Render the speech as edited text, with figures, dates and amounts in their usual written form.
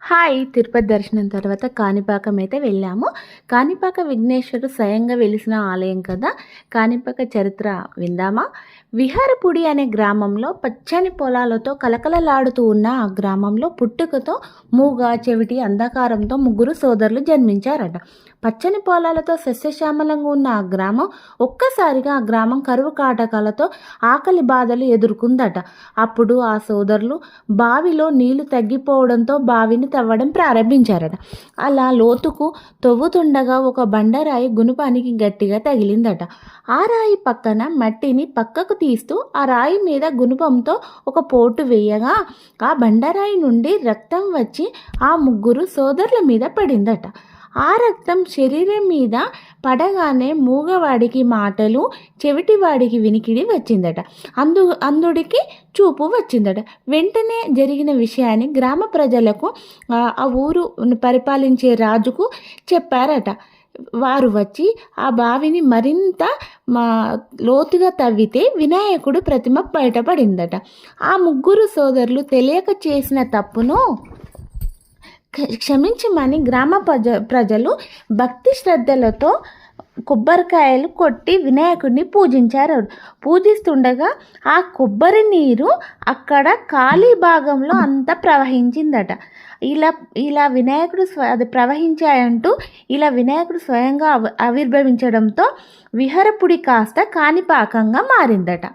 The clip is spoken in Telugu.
హాయ్! తిరుపతి దర్శనం తర్వాత కాణిపాకం అయితే వెళ్ళాము. కాణిపాక విఘ్నేశ్వరుడు స్వయంగా వెలిసిన ఆలయం కదా! కాణిపాక చరిత్ర విందామా? విహారపుడి అనే గ్రామంలో పచ్చని పొలాలతో కలకలలాడుతూ ఉన్న ఆ గ్రామంలో పుట్టుకతో మూగ, చెవిటి, అంధకారంతో ముగ్గురు సోదరులు జన్మించారట. పచ్చని పొలాలతో సస్యశ్యామలంగా ఉన్న ఆ గ్రామం ఒక్కసారిగా ఆ గ్రామం కరువు కాటకాలతో ఆకలి బాధలు ఎదుర్కొందట. అప్పుడు ఆ సోదరులు బావిలో నీళ్లు తగ్గిపోవడంతో బావిని తవ్వడం ప్రారంభించారట. అలా లోతుకు తవ్వుతుండగా ఒక బండరాయి గుణపానికి గట్టిగా తగిలిందట. ఆ రాయి పక్కన మట్టిని పక్కకు తీస్తూ ఆ రాయి మీద గుణపంతో ఒక పోటు వేయగా ఆ బండరాయి నుండి రక్తం వచ్చి ఆ ముగ్గురు సోదరుల మీద పడిందట. ఆ రక్తం శరీరం మీద పడగానే మూగవాడికి మాటలు, చెవిటివాడికి వినికిడి వచ్చిందట. అందుడికి చూపు వచ్చిందట. వెంటనే జరిగిన విషయాన్ని గ్రామ ప్రజలకు, ఆ ఊరు పరిపాలించే రాజుకు చెప్పారట. వారు వచ్చి ఆ బావిని మరింత లోతుగా తవ్వితే వినాయకుడు ప్రతిమ బయటపడిందట. ఆ ముగ్గురు సోదరులు తెలియక చేసిన తప్పును క్షమించమని గ్రామ ప్రజలు భక్తి శ్రద్ధలతో కొబ్బరికాయలు కొట్టి వినాయకుడిని పూజిస్తుండగా ఆ కొబ్బరి నీరు అక్కడ ఖాళీ భాగంలో అంతా ప్రవహించిందట. ఇలా వినాయకుడు అది ప్రవహించాయంటూ ఇలా వినాయకుడు స్వయంగా ఆవిర్భవించడంతో విహారపుడి కాస్త కాణిపాకంగా మారిందట.